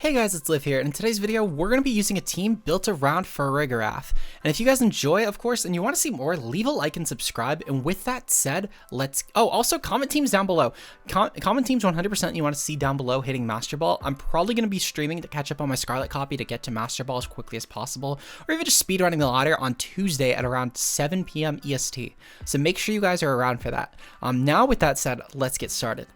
Hey guys, it's Liv here, and in today's video, we're going to be using a team built around Farigiraf. And if you guys enjoy, of course, and you want to see more, leave a like and subscribe. And with that said, also comment teams down below. Comment teams 100% you want to see down below hitting Master Ball. I'm probably going to be streaming to catch up on my Scarlet copy to get to Master Ball as quickly as possible, or even just speedrunning the ladder on Tuesday at around 7 p.m. EST. So make sure you guys are around for that. Now with that said, let's get started.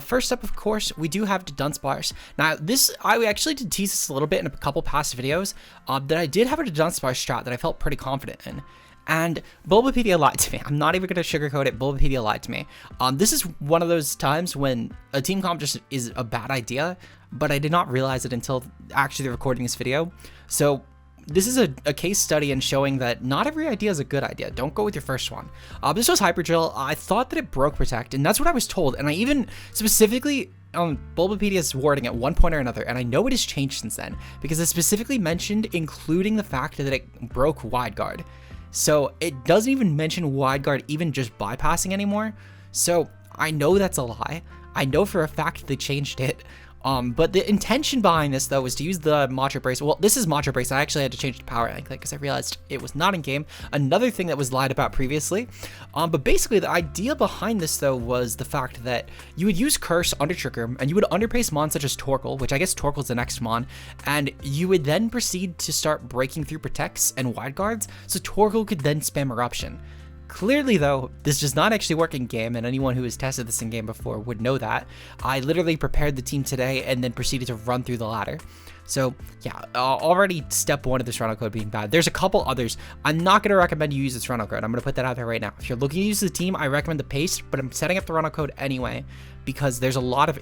First up, of course, we do have the Dunsparce. Now, I actually did tease this a little bit in a couple past videos, that I did have a Dunsparce strat that I felt pretty confident in. And Bulbapedia lied to me. I'm not even going to sugarcoat it. Bulbapedia lied to me. This is one of those times when a team comp just is a bad idea, but I did not realize it until actually recording this video. So this is a case study in showing that not every idea is a good idea. Don't go with your first one. This was Hyper Drill. I thought that it broke Protect, and that's what I was told. And I even specifically on Bulbapedia's wording at one point or another, and I know it has changed since then, because it specifically mentioned including the fact that it broke Wide Guard. So it doesn't even mention Wide Guard even just bypassing anymore. So I know that's a lie. I know for a fact they changed it. But the intention behind this, though, was to use the Matra Brace. Well, this is Matra Brace. I actually had to change the power rank because I realized it was not in game. Another thing that was lied about previously. But basically, the idea behind this, though, was the fact that you would use Curse under Trick Room, and you would underpace Mon such as Torkoal, which I guess Torkoal's the next Mon, and you would then proceed to start breaking through Protects and Wide Guards, so Torkoal could then spam Eruption. Clearly, though, this does not actually work in game, and anyone who has tested this in game before would know that. I literally prepared the team today and then proceeded to run through the ladder. So yeah, already step one of this run code being bad. There's a couple others. I'm not going to recommend you use this run code. I'm going to put that out there right now. If you're looking to use the team, I recommend the paste, but I'm setting up the run code anyway because there's a lot of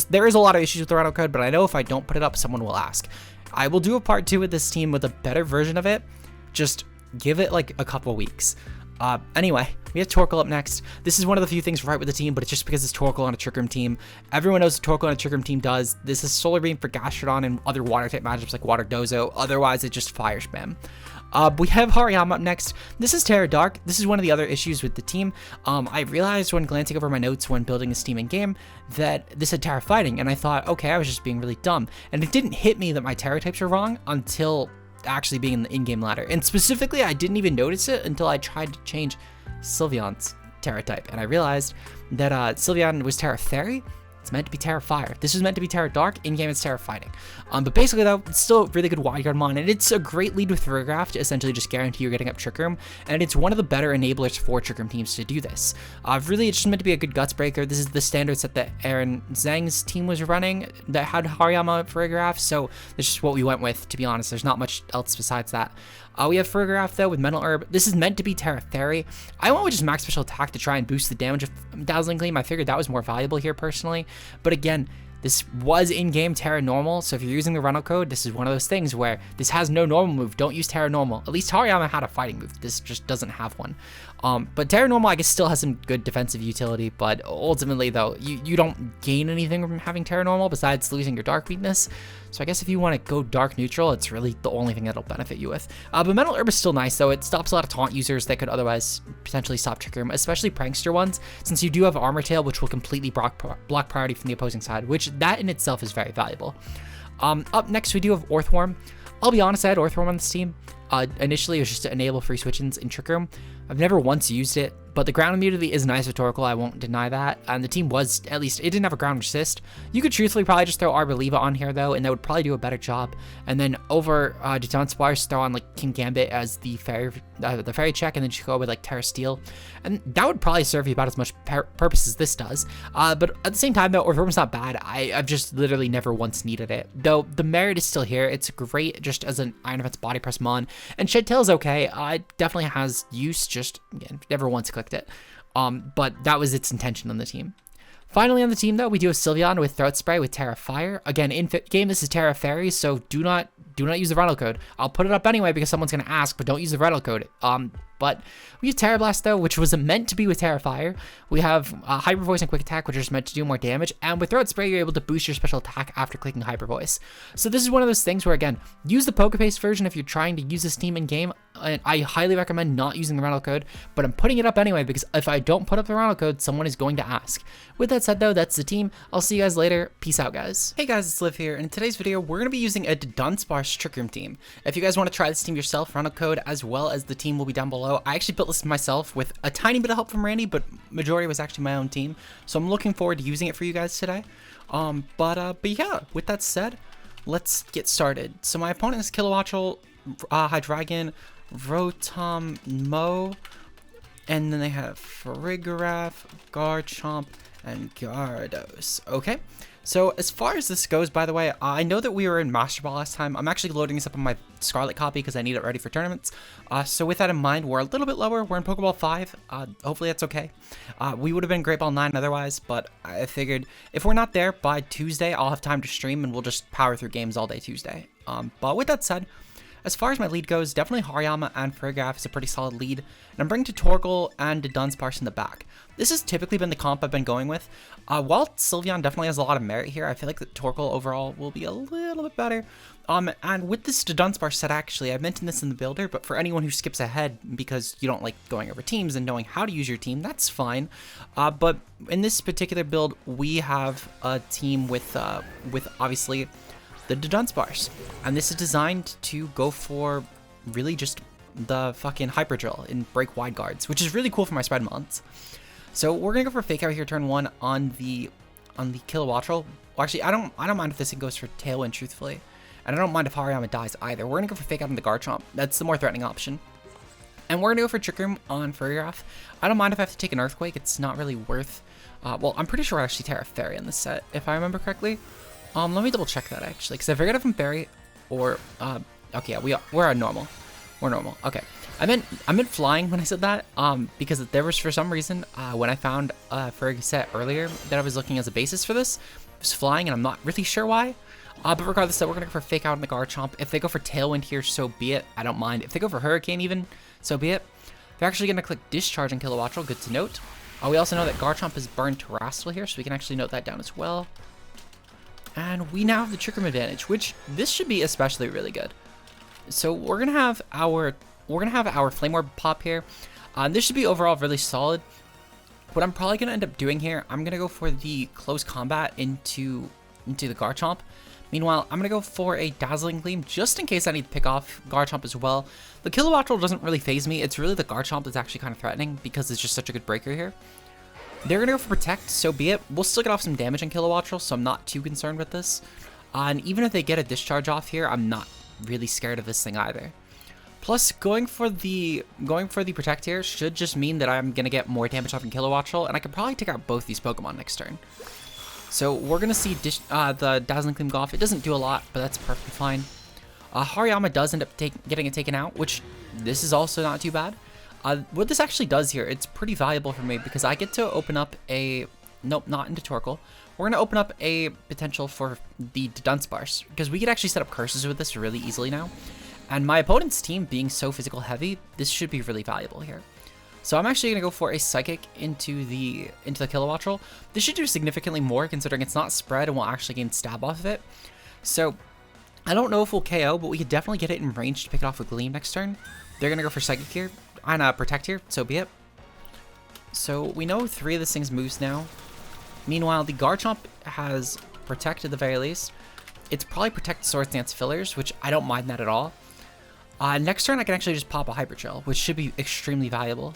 there is a lot of issues with the run code, but I know if I don't put it up, someone will ask. I will do a part 2 with this team with a better version of it. Just give it like a couple weeks. Anyway, we have Torkoal up next. This is one of the few things right with the team, but it's just because it's Torkoal on a Trick Room team. Everyone knows what Torkoal on a Trick Room team does. This is Solar Beam for Gastrodon and other water type matchups like Water Dozo. Otherwise, it's just Fire Spam. We have Hariyama up next. This is Terra Dark. This is one of the other issues with the team. I realized when glancing over my notes when building this team in game that this had Terra Fighting, and I thought, okay, I was just being really dumb. And it didn't hit me that my Terra types are wrong until actually being in the in-game ladder, and specifically I didn't even notice it until I tried to change Sylveon's Terra type, and I realized that Sylveon was Terra Fairy. It's meant to be Terra Fire. This was meant to be Terra Dark. In game, it's Terra Fighting. But basically, though, it's still a really good Wide Guard Mon, and it's a great lead with Farigiraf to essentially just guarantee you're getting up Trick Room, and it's one of the better enablers for Trick Room teams to do this. Really, it's just meant to be a good Guts Breaker. This is the standard set that Aaron Zhang's team was running that had Hariyama Farigiraf, so that's just what we went with, to be honest. There's not much else besides that. We have Farigiraf, though, with Mental Herb. This is meant to be Terra Fairy. I went with just Max Special Attack to try and boost the damage of Dazzling Gleam. I figured that was more valuable here, personally. But again, this was in-game Terra Normal, so if you're using the rental code, this is one of those things where this has no normal move. Don't use Terra Normal. At least Hariyama had a fighting move. This just doesn't have one. But Terra Normal, I guess, still has some good defensive utility, but ultimately, though, you don't gain anything from having Terra Normal besides losing your Dark weakness. So I guess if you want to go Dark Neutral, it's really the only thing that'll benefit you with. But Mental Herb is still nice, though. It stops a lot of taunt users that could otherwise potentially stop Trick Room, especially Prankster ones, since you do have Armor Tail, which will completely block priority from the opposing side, which that in itself is very valuable. Up next, we do have Orthworm. I'll be honest, I had Orthworm on this team. Initially, it was just to enable free switch-ins in Trick Room. I've never once used it, but the ground immunity is nice with Torkoal, I won't deny that. And the team was, at least, it didn't have a ground resist. You could truthfully probably just throw Arboliva on here, though, and that would probably do a better job. And then over Dunsparce, throw on, like, King Gambit as the fairy check, and then just go with, like, Terra Steel. And that would probably serve you about as much purpose as this does. But at the same time, though, Orthworm's not bad. I've just literally never once needed it. Though, the merit is still here. It's great just as an Iron Defense Body Press Mon. And Shed Tail is okay. It definitely has use, just, again, never once clicked it. But that was its intention on the team. Finally on the team, though, we do have Sylveon with Throat Spray with Terra Fire. Again, in game, this is Terra Fairy, so do not use the rental code. I'll put it up anyway because someone's going to ask, but don't use the rental code. But we have Terra Blast though, which was meant to be with Terra Fire. We have Hyper Voice and Quick Attack, which are just meant to do more damage. And with Throat Spray, you're able to boost your special attack after clicking Hyper Voice. So this is one of those things where, again, use the Pokepaste version if you're trying to use this team in game. And I highly recommend not using the rental code, but I'm putting it up anyway because if I don't put up the rental code, someone is going to ask. With that said though, that's the team. I'll see you guys later. Peace out, guys. Hey guys, it's Liv here, and in today's video, we're going to be using a Dunsparce Trick Room team. If you guys want to try this team yourself, rental code as well as the team will be down below. I actually built this myself with a tiny bit of help from Randy, but majority was actually my own team. So I'm looking forward to using it for you guys today. But yeah, with that said, let's get started. So my opponent is Kilowattrel, Hydreigon, Rotom, Mo, and then they have Farigiraf, Garchomp, and Gyarados. Okay, so as far as this goes, by the way, I know that we were in Master Ball last time. I'm actually loading this up on my Scarlet copy because I need it ready for tournaments. So with that in mind, we're a little bit lower. We're in Pokeball 5. Hopefully that's okay. We would have been Great Ball 9 otherwise, but I figured if we're not there by Tuesday, I'll have time to stream and we'll just power through games all day Tuesday. But with that said, as far as my lead goes, definitely Hariyama and Farigiraf is a pretty solid lead, and I'm bringing to Torkoal and to Dunsparce in the back. This has typically been the comp I've been going with. While Sylveon definitely has a lot of merit here, I feel like the Torkoal overall will be a little bit better. And with this Dunsparce set, actually, I mentioned this in the builder, but for anyone who skips ahead because you don't like going over teams and knowing how to use your team, that's fine. But in this particular build, we have a team with obviously the Dunsparce, and this is designed to go for really just the fucking Hyper Drill and break wide guards, which is really cool for my spread mods. So we're gonna go for Fake Out here turn 1 on the Kilowattrel. Well, actually, I don't mind if this thing goes for Tailwind, truthfully, and I don't mind if Hariyama dies either. We're gonna go for Fake Out on the Garchomp. That's the more threatening option. And we're gonna go for Trick Room on Farigiraf. I don't mind if I have to take an Earthquake. It's not really worth. Well, I'm pretty sure I actually Terra Fairy in this set, if I remember correctly. Let me double check that actually, because I figured if I'm Berry or okay, yeah, we're on normal. We're normal. Okay, I meant flying when I said that, because there was for some reason when I found Ferg set earlier that I was looking as a basis for this, it was flying, and I'm not really sure why. But regardless, we're gonna go for Fake Out on the Garchomp. If they go for Tailwind here, so be it. I don't mind. If they go for Hurricane, even so be it. They're actually gonna click Discharge on Kilowattrel. Good to note. We also know that Garchomp is burned Terrestrial here, so we can actually note that down as well. And we now have the Trick Room advantage, which this should be especially really good. So we're gonna have our Flame Orb pop here. This should be overall really solid. What I'm probably gonna end up doing here, I'm gonna go for the close combat into the Garchomp. Meanwhile, I'm gonna go for a Dazzling Gleam just in case I need to pick off Garchomp as well. The Kilowattrel doesn't really phase me. It's really the Garchomp that's actually kind of threatening because it's just such a good breaker here. They're gonna go for Protect, so be it. We'll still get off some damage on Kilowattrel, so I'm not too concerned with this. And even if they get a Discharge off here, I'm not really scared of this thing either. Plus, going for the Protect here should just mean that I'm gonna get more damage off in Kilowattrel, and I could probably take out both these Pokemon next turn. So we're gonna see the Dazzling Gleam go off. It doesn't do a lot, but that's perfectly fine. Hariyama does end up getting it taken out, which this is also not too bad. What this actually does here, it's pretty valuable for me because I get to open up a, nope, not into Torkoal. We're gonna open up a potential for the Dunsparce because we could actually set up curses with this really easily now. And my opponent's team being so physical heavy, this should be really valuable here. So I'm actually gonna go for a Psychic into the Kilowattrel. This should do significantly more considering it's not spread and we'll actually gain stab off of it. So I don't know if we'll KO, but we could definitely get it in range to pick it off with Gleam next turn. They're gonna go for Psychic here. And Protect here, so be it. So we know 3 of this thing's moves now. Meanwhile, the Garchomp has Protect at the very least. It's probably Protect Swords Dance fillers, which I don't mind that at all. Next turn, I can actually just pop a Hyper Drill, which should be extremely valuable.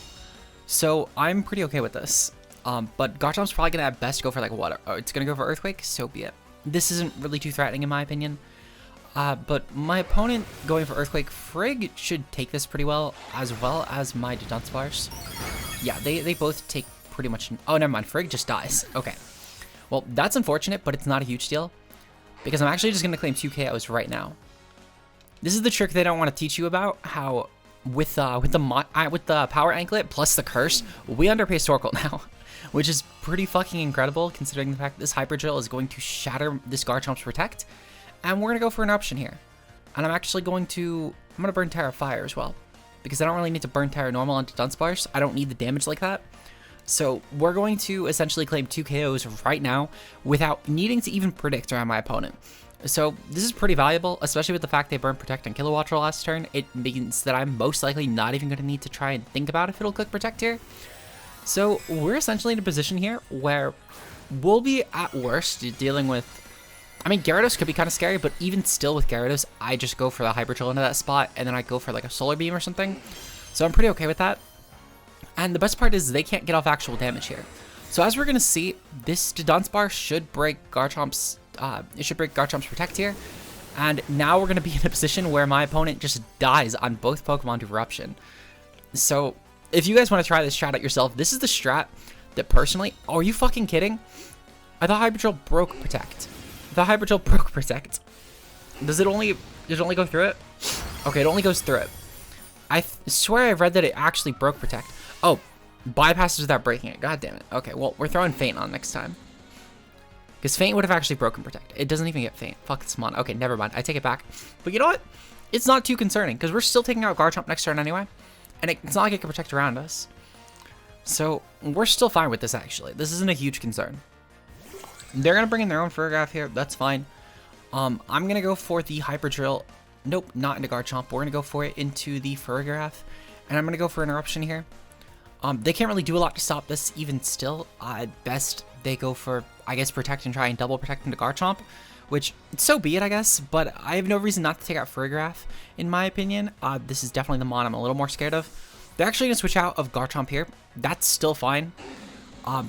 So I'm pretty okay with this. But Garchomp's probably gonna at best go for like what? Oh, it's gonna go for Earthquake, so be it. This isn't really too threatening in my opinion. But my opponent going for Earthquake, Frig should take this pretty well as my Dunsparce. Yeah, they both take pretty much. Oh, never mind. Frig just dies. Okay. Well, that's unfortunate, but it's not a huge deal because I'm actually just going to claim 2 KOs right now. This is the trick they don't want to teach you about, how with the Power Anklet plus the Curse, we underpay Torkoal now, which is pretty fucking incredible considering the fact that this Hyper Drill is going to shatter this Garchomp's Protect. And we're going to go for an option here. And I'm actually going to burn Terra Fire as well. because I don't really need to burn Terra Normal onto Dunsparce. I don't need the damage like that. So we're going to essentially claim 2 KOs right now without needing to even predict around my opponent. So this is pretty valuable, especially with the fact they burned Protect and Kilowattrel last turn. It means that I'm most likely not even going to need to try and think about if it'll click Protect here. So we're essentially in a position here where we'll be at worst dealing with... I mean, Gyarados could be kind of scary, but even still with Gyarados, I just go for the Hyper Drill into that spot, and then I go for like a Solar Beam or something. So I'm pretty okay with that. And the best part is they can't get off actual damage here. So as we're going to see, this Dunsparce should break Garchomp's... it should break Garchomp's Protect here. And now we're going to be in a position where my opponent just dies on both Pokemon to Eruption. So if you guys want to try this strat out yourself, this is the strat that personally... Oh, are you fucking kidding? I thought Hyper Drill broke Protect. The Hyper Drill broke Protect. Does it only go through it? Okay, it only goes through it. I swear I read that it actually broke Protect. Oh, bypasses without breaking it. God damn it. Okay, well, we're throwing Feint on next time. Because Feint would have actually broken Protect. It doesn't even get Feint. Fuck this mon. Okay, never mind. I take it back. But you know what? It's not too concerning, because we're still taking out Garchomp next turn anyway. And it's not like it can protect around us. So, we're still fine with this, actually. This isn't a huge concern. They're going to bring in their own Farigiraf here. That's fine. I'm going to go for the Hyper Drill. Nope, not into Garchomp. We're going to go for it into the Farigiraf. And I'm going to go for an Eruption here. They can't really do a lot to stop this even still. At best, they go for, I guess, Protect and try and double Protect into Garchomp. Which, so be it, I guess. But I have no reason not to take out Farigiraf, in my opinion. This is definitely the mon I'm a little more scared of. They're actually going to switch out of Garchomp here. That's still fine.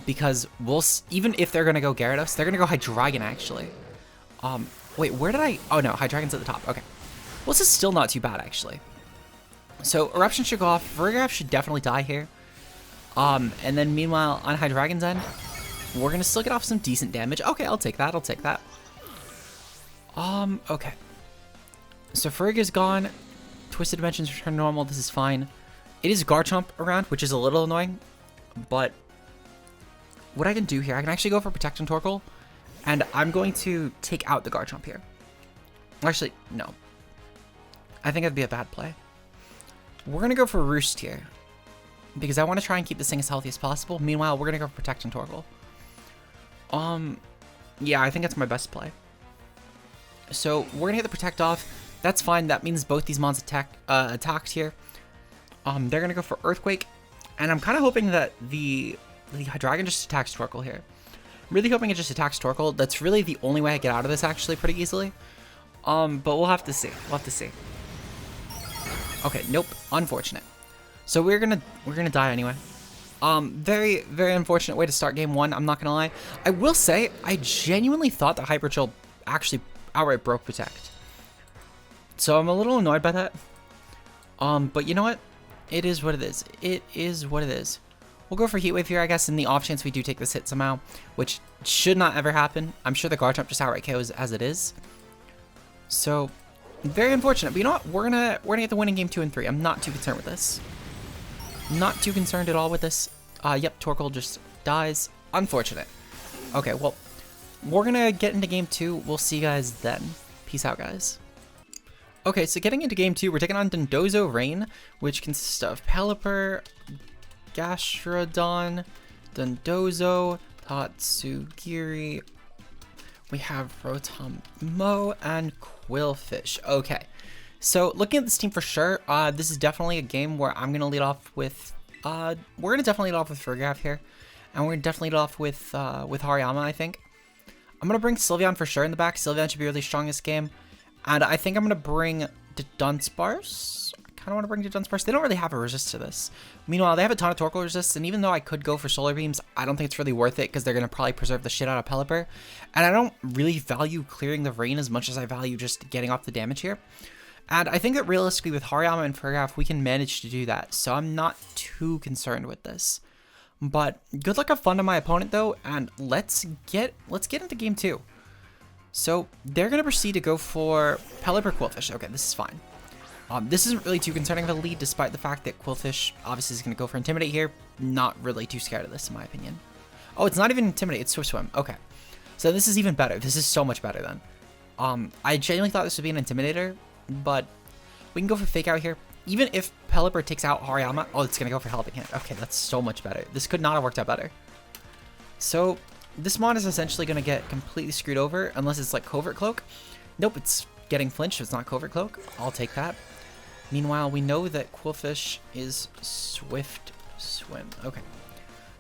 Because we'll even if they're gonna go Gyarados, they're gonna go Hydreigon actually. Wait, where did I? Oh no, Hydreigon's at the top. Okay, well this is still not too bad actually. So Eruption should go off. Farigiraf should definitely die here. And then meanwhile on Hydreigon's end, we're gonna still get off some decent damage. Okay, I'll take that. I'll take that. Okay. So Farigiraf's gone. Twisted Dimensions return normal. This is fine. It is Garchomp around, which is a little annoying, but what I can do here, I can actually go for Protect and Torkoal, and I'm going to take out the Garchomp here. Actually, no. I think that'd be a bad play. We're going to go for Roost here, because I want to try and keep this thing as healthy as possible. Meanwhile, we're going to go for Protect and Torkoal. Yeah, I think that's my best play. So, we're going to get the Protect off. That's fine. That means both these mons attacked here. They're going to go for Earthquake, and I'm kind of hoping that the Hydreigon just attacks Torkoal here. Really hoping it just attacks Torkoal. That's really the only way I get out of this actually pretty easily. But we'll have to see. We'll have to see. Okay, nope. Unfortunate. So we're gonna die anyway. Very, very unfortunate way to start game one, I'm not gonna lie. I will say, I genuinely thought that Hyper Drill actually outright broke Protect. So I'm a little annoyed by that. But you know what? It is what it is. It is what it is. We'll go for Heat Wave here, I guess, in the off chance we do take this hit somehow, which should not ever happen. I'm sure the Garchomp just outright KOs as it is. So, very unfortunate. But you know what? We're gonna get the winning game 2 and 3. I'm not too concerned with this. Not too concerned at all with this. Yep, Torkoal just dies. Unfortunate. Okay, well, we're gonna get into game 2. We'll see you guys then. Peace out, guys. Okay, so getting into game 2, we're taking on Dondozo Rain, which consists of Pelipper, Gastrodon, Dondozo, Tatsugiri, we have Rotom-Mow, and Quillfish. Okay, so looking at this team for sure, this is definitely a game where I'm going to lead off with, we're going to definitely lead off with Farigiraf here, and we're going to definitely lead off with Hariyama, I think. I'm going to bring Sylveon for sure in the back. Sylveon should be really strong this game, and I think I'm going to bring the Dunsparce. I kind of want to bring the Dunsparce. They don't really have a resist to this. Meanwhile, they have a ton of Torkoal resists, and even though I could go for Solar Beams, I don't think it's really worth it because they're going to probably preserve the shit out of Pelipper. And I don't really value clearing the rain as much as I value just getting off the damage here. And I think that realistically with Hariyama and Farigiraf, we can manage to do that. So I'm not too concerned with this. But good luck, have fun to my opponent though, and let's get into game 2. So they're going to proceed to go for Pelipper Quillfish. Okay, this is fine. This isn't really too concerning of a lead, despite the fact that Quillfish obviously is going to go for Intimidate here. Not really too scared of this, in my opinion. Oh, it's not even Intimidate, it's Swift Swim. Okay. So this is even better. This is so much better then. I genuinely thought this would be an Intimidator, but we can go for Fake Out here. even if Pelipper takes out Hariyama, oh, it's going to go for Helping Hand. Okay, that's so much better. This could not have worked out better. So this mon is essentially going to get completely screwed over unless it's like Covert Cloak. Nope, it's getting flinched. It's not Covert Cloak. I'll take that. Meanwhile, we know that Quillfish is Swift Swim. Okay.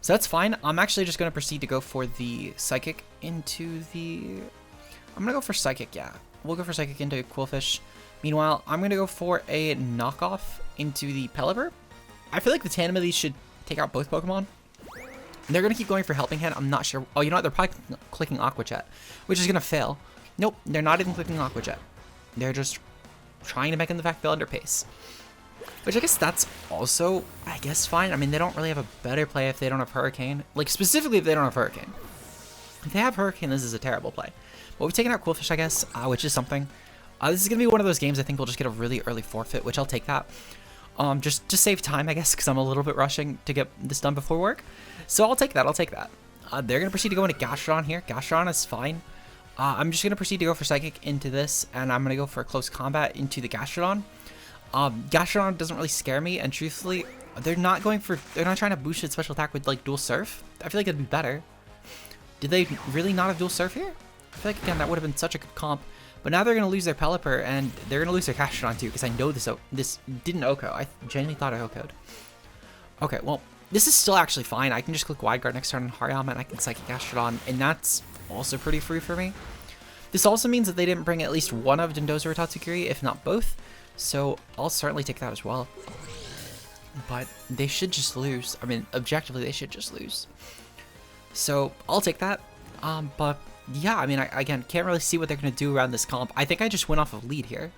So that's fine. I'm actually just going to proceed to go for the Psychic into the... I'm going to go for Psychic, yeah. We'll go for Psychic into Quillfish. Meanwhile, I'm going to go for a knockoff into the Pelipper. I feel like the tandem of these should take out both Pokemon. They're going to keep going for Helping Hand. I'm not sure. Oh, you know what? They're probably clicking Aqua Jet, which is going to fail. Nope, they're not even clicking Aqua Jet. They're just trying to make them the fact they'll underpace. Which I guess that's also, I guess, fine. I mean, they don't really have a better play if they don't have Hurricane. Like, specifically if they don't have Hurricane. If they have Hurricane, this is a terrible play. But we've taken out Quillfish, I guess, which is something. This is going to be one of those games I think we'll just get a really early forfeit, which I'll take that. Just to save time, I guess, because I'm a little bit rushing to get this done before work. So I'll take that, I'll take that. They're going to proceed to go into Gastrodon here. Gastrodon is fine. I'm just going to proceed to go for Psychic into this, and I'm going to go for a Close Combat into the Gastrodon. Gastrodon doesn't really scare me, and truthfully, they're not trying to boost its special attack with, like, Dual Surf. I feel like it'd be better. Did they really not have Dual Surf here? I feel like, again, that would have been such a good comp. But now they're going to lose their Pelipper, and they're going to lose their Gastrodon too, because I know this didn't OHKO. I genuinely thought I OHKO'd. Okay, well, this is still actually fine. I can just click Wide Guard next turn on Hariyama, and I can Psychic Gastrodon, and that's also pretty free for me. This also means that they didn't bring at least one of Dondozo or Tatsugiri, if not both. So I'll certainly take that as well. But they should just lose. I mean, objectively, they should just lose. So I'll take that. But yeah, I mean, I again can't really see what they're going to do around this comp. I think I just went off of lead here.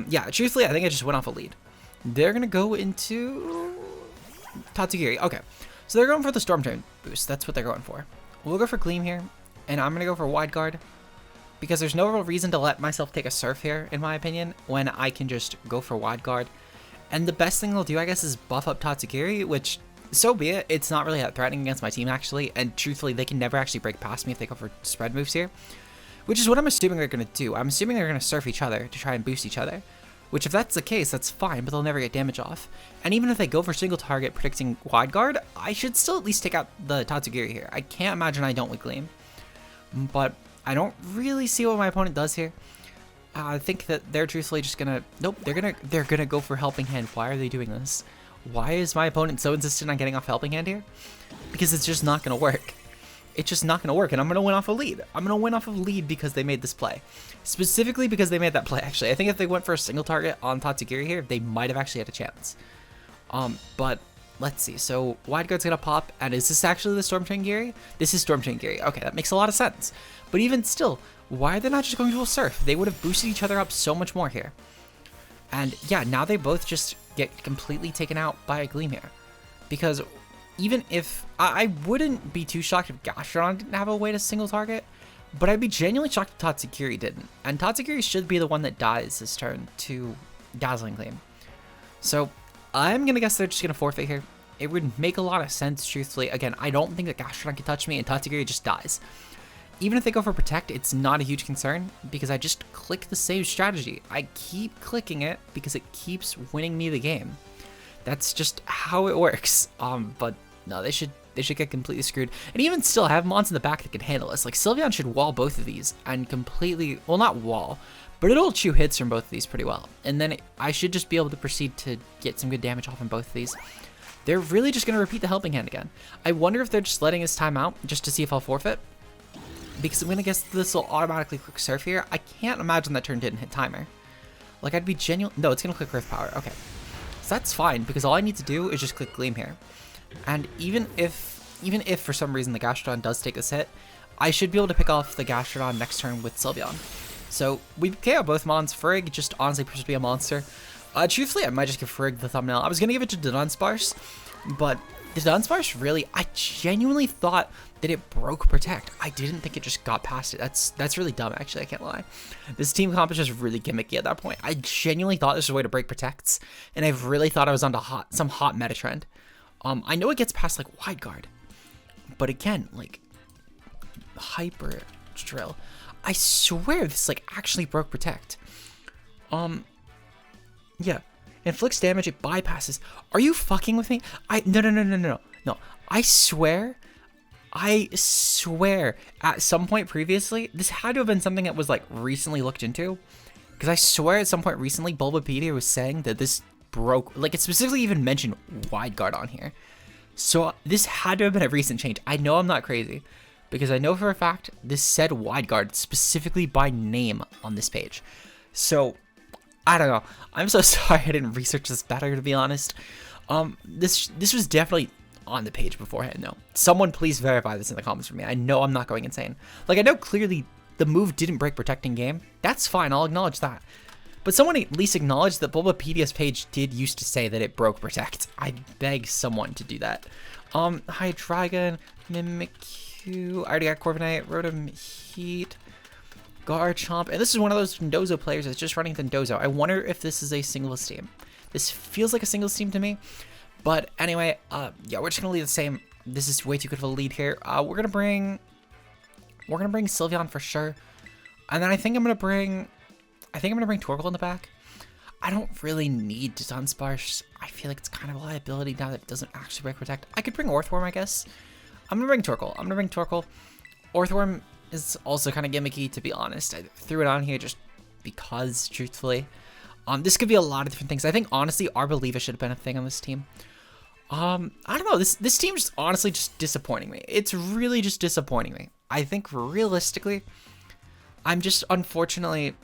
Yeah, truthfully, I think I just went off a lead. They're going to go into Tatsugiri. Okay, so they're going for the Storm Drain boost. That's what they're going for. We'll go for Gleam here, and I'm going to go for Wide Guard. Because there's no real reason to let myself take a Surf here, in my opinion, when I can just go for Wide Guard. And the best thing they'll do, I guess, is buff up Tatsugiri, which, so be it. It's not really that threatening against my team, actually. And truthfully, they can never actually break past me if they go for spread moves here. Which is what I'm assuming they're going to do. I'm assuming they're going to Surf each other to try and boost each other. Which, if that's the case, that's fine, but they'll never get damage off. And even if they go for single target predicting Wide Guard, I should still at least take out the Tatsugiri here. I can't imagine I don't with Gleam. But I don't really see what my opponent does here. I think that they're truthfully just gonna... Nope, they're gonna go for Helping Hand. Why are they doing this? Why is my opponent so insistent on getting off Helping Hand here? Because it's just not gonna work. It's just not gonna work, and I'm gonna win off a lead. I'm gonna win off of lead because they made this play. Specifically because they made that play, actually. I think if they went for a single target on Tatsugiri here, they might have actually had a chance. But... let's see, so Wide Guard's gonna pop, and is this actually the Storm Chain Giri? This is Storm Chain Giri. Okay, that makes a lot of sense. But even still, why are they not just going to a Surf? They would have boosted each other up so much more here. And yeah, now they both just get completely taken out by a Gleam here. Because even if... I wouldn't be too shocked if Gastrodon didn't have a way to single target, but I'd be genuinely shocked if Tatsugiri didn't. And Tatsugiri should be the one that dies this turn to Dazzling Gleam. So... I'm going to guess they're just going to forfeit here. It would make a lot of sense, truthfully. Again, I don't think that Gastrodon can touch me, and Tatsugiri just dies. Even if they go for Protect, it's not a huge concern, because I just click the same strategy. I keep clicking it, because it keeps winning me the game. That's just how it works. But no, they should get completely screwed. And even still, I have mons in the back that can handle this. Like, Sylveon should wall both of these, and completely, well, not wall, but it'll chew hits from both of these pretty well. And then I should just be able to proceed to get some good damage off on both of these. They're really just going to repeat the Helping Hand again. I wonder if they're just letting his time out just to see if I'll forfeit. Because I'm going to guess this will automatically click Surf here. I can't imagine that turn didn't hit timer. Like, I'd be genuine. No, it's going to click Earth Power. Okay. So that's fine, because all I need to do is just click Gleam here. And even if for some reason the Gastrodon does take this hit, I should be able to pick off the Gastrodon next turn with Sylveon. So we KO both mons. Farig just honestly proves to be a monster. Truthfully, I might just give Farig the thumbnail. I was going to give it to Dunsparce, but the Dunsparce really, I genuinely thought that it broke Protect. I didn't think it just got past it. That's really dumb, actually. I can't lie. This team comp is just really gimmicky at that point. I genuinely thought this was a way to break Protects, and I've really thought I was onto some hot meta trend. I know it gets past, like, Wide Guard, but again, like, Hyper Drill. I swear this, like, actually broke Protect. Yeah. Inflicts damage, it bypasses. Are you fucking with me? No. I swear at some point previously, this had to have been something that was like recently looked into. Because I swear at some point recently, Bulbapedia was saying that this broke, like it specifically even mentioned Wide Guard on here. So this had to have been a recent change. I know I'm not crazy, because I know for a fact this said Wide Guard specifically by name on this page. So I don't know. I'm so sorry I didn't research this better, to be honest. This was definitely on the page beforehand. No, someone please verify this in the comments for me. I know I'm not going insane. Like I know clearly the move didn't break Protect in game. That's fine. I'll acknowledge that. But someone at least acknowledged that Bulbapedia's page did used to say that it broke Protect. I beg someone to do that. Hydreigon, Mimikyu, I already got Corviknight, Rotom, Heat, Garchomp, and this is one of those Dondozo players that's just running Dondozo. I wonder if this is a singles team. This feels like a singles team to me. But anyway, yeah, we're just gonna leave the same. This is way too good of a lead here. We're gonna bring Sylveon for sure, and then I think I'm gonna bring Torkoal in the back. I don't really need to Dunsparce. I feel like it's kind of a liability now that it doesn't actually break Protect. I could bring Orthworm, I guess. I'm gonna bring Torkoal. Orthworm is also kind of gimmicky, to be honest. I threw it on here just because, truthfully. This could be a lot of different things. I think, honestly, Arboliva should have been a thing on this team. I don't know. This team's honestly just disappointing me. It's really just disappointing me. I think, realistically, I'm just, unfortunately...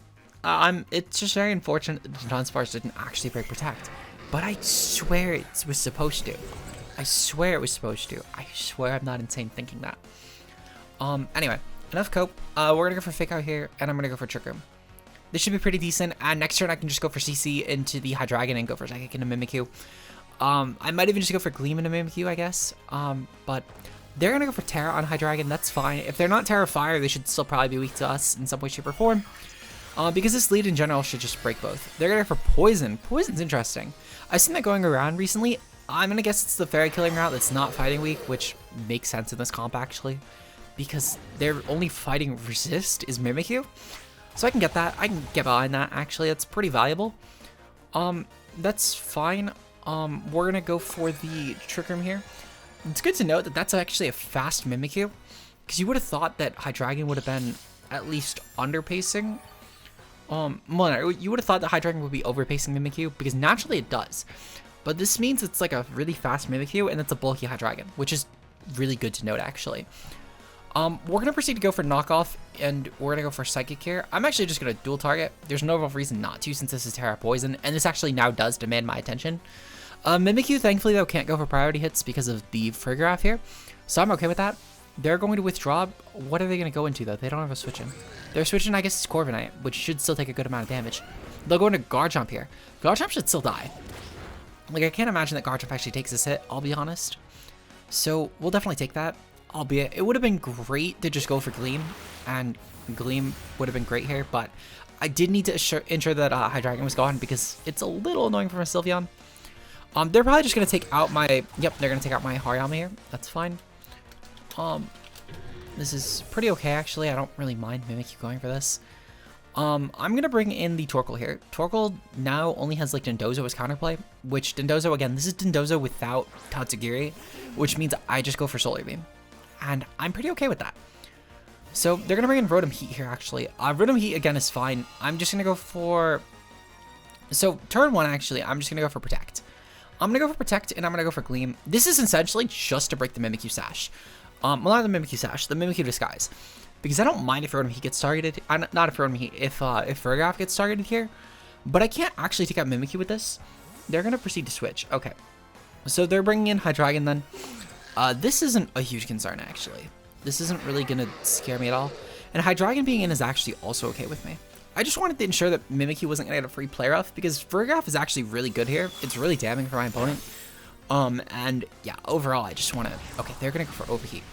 it's just very unfortunate that Dunsparce didn't actually break Protect. But I swear it was supposed to. I swear I'm not insane thinking that. Anyway, enough cope. We're gonna go for Fake Out here, and I'm gonna go for Trick Room. This should be pretty decent, and next turn I can just go for CC into the Hydreigon and go for Psychic into Mimikyu. I might even just go for Gleam into Mimikyu, I guess. But they're gonna go for Terra on Hydreigon, that's fine. If they're not Terra Fire, they should still probably be weak to us in some way, shape, or form. Because this lead in general should just break both. They're gonna go for Poison. Poison's interesting. I've seen that going around recently. I'm gonna guess it's the Fairy Killing route that's not fighting weak, which makes sense in this comp actually. Because their only fighting resist is Mimikyu. So I can get that. I can get behind that actually. That's pretty valuable. That's fine. We're gonna go for the Trick Room here. It's good to note that that's actually a fast Mimikyu. Because you would have thought that Hydreigon would have been at least underpacing. Well, no, you would have thought that Hydreigon would be overpacing Mimikyu, because naturally it does. But this means it's like a really fast Mimikyu, and it's a bulky Hydreigon, which is really good to note, actually. We're going to proceed to go for Knockoff, and we're going to go for Psychic here. I'm actually just going to dual target. There's no real reason not to, since this is Terra Poison, and this actually now does demand my attention. Mimikyu, thankfully, though, can't go for priority hits because of the Farigiraf here, so I'm okay with that. They're going to withdraw. What are they going to go into, though? They don't have a switch in. They're switching, I guess, it's Corviknight, which should still take a good amount of damage. They'll go into Garchomp here. Garchomp should still die. Like, I can't imagine that Garchomp actually takes this hit, I'll be honest. So, we'll definitely take that. Albeit, it would have been great to just go for Gleam, and Gleam would have been great here, but I did need to ensure that Hydreigon was gone, because it's a little annoying for my Sylveon. They're probably just going to take out my... Yep, they're going to take out my Hariyama here. That's fine. This is pretty okay, actually. I don't really mind Mimikyu going for this. I'm going to bring in the Torkoal here. Torkoal now only has, like, Dondozo as counterplay, which Dondozo, again, this is Dondozo without Tatsugiri, which means I just go for Solar Beam. And I'm pretty okay with that. So they're going to bring in Rotom Heat here, actually. Rotom Heat, again, is fine. I'm just going to go for... So, turn 1, actually, I'm just going to go for Protect. I'm going to go for Protect, and I'm going to go for Gleam. This is essentially just to break the Mimikyu Sash. Well, not the Mimikyu Sash, the Mimikyu Disguise. Because I don't mind if Rotom Heat gets targeted. Not if Rotom Heat, if Farigiraf gets targeted here. But I can't actually take out Mimikyu with this. They're going to proceed to switch. Okay. So they're bringing in Hydreigon then. This isn't a huge concern, actually. This isn't really going to scare me at all. And Hydreigon being in is actually also okay with me. I just wanted to ensure that Mimikyu wasn't going to get a free play rough, because Farigiraf is actually really good here. It's really damning for my opponent. And yeah, overall, I just want to... Okay, they're going to go for Overheat.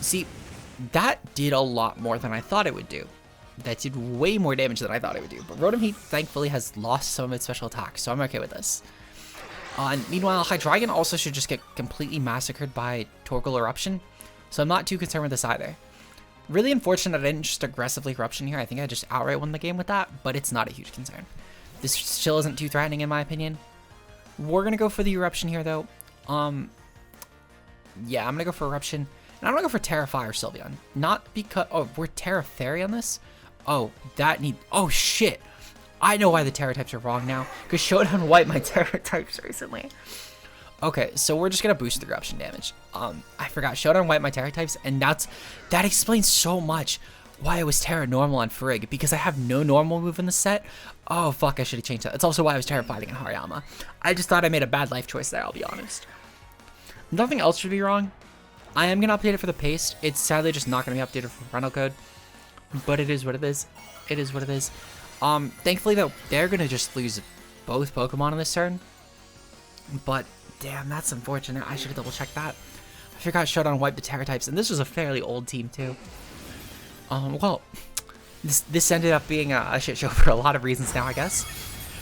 See, that did a lot more than I thought it would do. That did way more damage than I thought it would do. But Rotom Heat, thankfully, has lost some of its special attacks, so I'm okay with this. And meanwhile, Hydreigon also should just get completely massacred by Torkoal Eruption, so I'm not too concerned with this either. Really unfortunate I didn't just aggressively Eruption here. I think I just outright won the game with that, but it's not a huge concern. This still isn't too threatening in my opinion. We're going to go for the Eruption here, though. Yeah, I'm going to go for Eruption. And I'm going to go for Terra Fire Sylveon. Not because... Oh, we're Terra Fairy on this? Oh, oh, shit. I know why the Terra types are wrong now. Because Showdown wiped my Terra types recently. Okay, so we're just going to boost the Eruption damage. I forgot. Showdown wiped my Terra types. And that explains so much why I was Terra Normal on Farig. Because I have no normal move in the set. Oh, fuck. I should have changed that. It's also why I was Terra Fighting in Hariyama. I just thought I made a bad life choice there, I'll be honest. Nothing else should be wrong. I am going to update it for the paste. It's sadly just not going to be updated for rental code. But it is what it is. It is what it is. Thankfully, though, they're going to just lose both Pokemon on this turn. But, damn, that's unfortunate. I should have double-checked that. I forgot Showdown wiped the Terra types, and this was a fairly old team, too. Well, this ended up being a shit show for a lot of reasons now, I guess.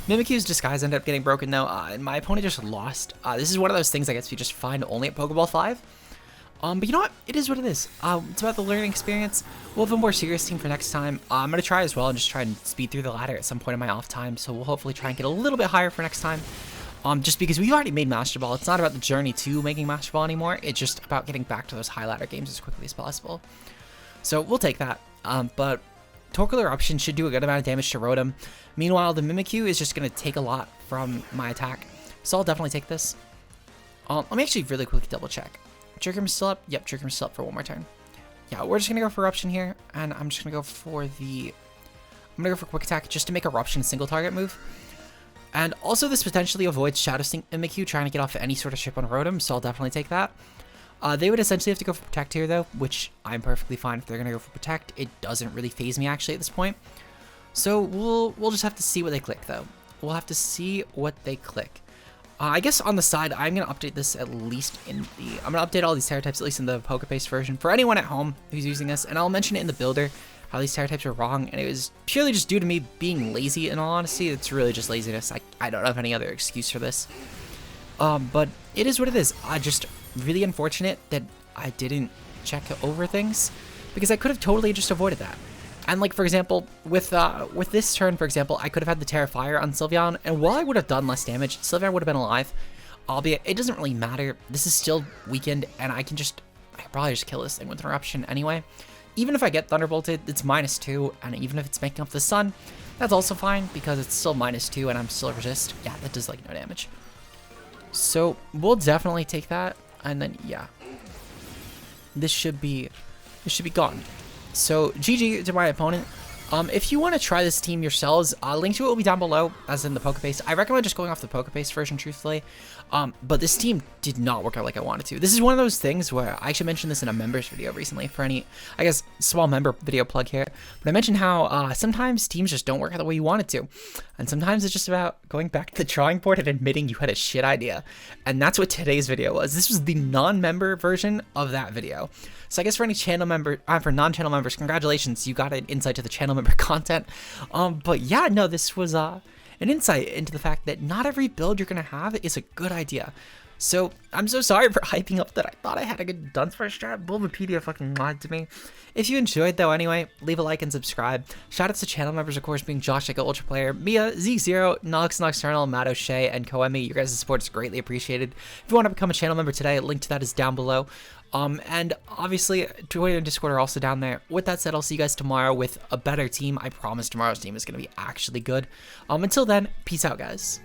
Mimikyu's Disguise ended up getting broken, though, and my opponent just lost. This is one of those things, I guess, you just find only at Pokeball 5. But you know what? It is what it is. It's about the learning experience. We'll have a more serious team for next time. I'm going to try as well and just try and speed through the ladder at some point in my off time. So we'll hopefully try and get a little bit higher for next time. Just because we've already made Master Ball. It's not about the journey to making Master Ball anymore. It's just about getting back to those high ladder games as quickly as possible. So we'll take that. But Torkoal Eruption should do a good amount of damage to Rotom. Meanwhile, the Mimikyu is just going to take a lot from my attack. So I'll definitely take this. Let me actually really quickly double check. Jerkim's still up? Yep, Jerkim's still up for one more turn. Yeah, we're just going to go for Eruption here, and I'm just going to go for Quick Attack just to make Eruption a single target move. And also this potentially avoids Shadow Sting Mimikyu trying to get off any sort of chip on Rotom, so I'll definitely take that. They would essentially have to go for Protect here, though, which I'm perfectly fine if they're going to go for Protect. It doesn't really phase me, actually, at this point. So we'll just have to see what they click, though. We'll have to see what they click. I guess on the side, I'm going to update this at least in the... I'm going to update all these Terra types at least in the Pokepaste version for anyone at home who's using this. And I'll mention it in the builder, how these Terra types are wrong. And it was purely just due to me being lazy, in all honesty. It's really just laziness. I don't have any other excuse for this. But it is what it is. Just really unfortunate that I didn't check over things, because I could have totally just avoided that. And like, for example, with this turn, for example, I could have had the Terra Fire on Sylveon, and while I would have done less damage, Sylveon would have been alive. Albeit, it doesn't really matter. This is still weakened, and I can probably just kill this thing with an Eruption anyway. Even if I get Thunderbolted, it's -2, and even if it's making up the Sun, that's also fine, because it's still -2, and I'm still resist. Yeah, that does like no damage. So we'll definitely take that, and then yeah, this should be gone. So GG to my opponent. If you want to try this team yourselves, link to it will be down below, as in the Pokepaste. I recommend just going off the Pokepaste version, truthfully. But this team did not work out like I wanted to. This is one of those things where I actually mentioned this in a members video recently for any, I guess, small member video plug here. But I mentioned how sometimes teams just don't work out the way you want it to. And sometimes it's just about going back to the drawing board and admitting you had a shit idea. And that's what today's video was. This was the non-member version of that video. So I guess for any channel member, for non-channel members, congratulations, you got an insight to the channel member content. But yeah, no, this was an insight into the fact that not every build you're gonna have is a good idea. So I'm so sorry for hyping up that I thought I had a good Dunsparce strat. Bulbapedia fucking lied to me. If you enjoyed though, anyway, leave a like and subscribe. Shout outs to channel members, of course, being Josh, like Ultra Player, Mia, Z0, Nox Nocturnal, Matt O'Shea, and Koemi. Your guys' support is greatly appreciated. If you want to become a channel member today, a link to that is down below. And obviously, Twitter and Discord are also down there. With that said, I'll see you guys tomorrow with a better team. I promise tomorrow's team is going to be actually good. Until then, peace out, guys.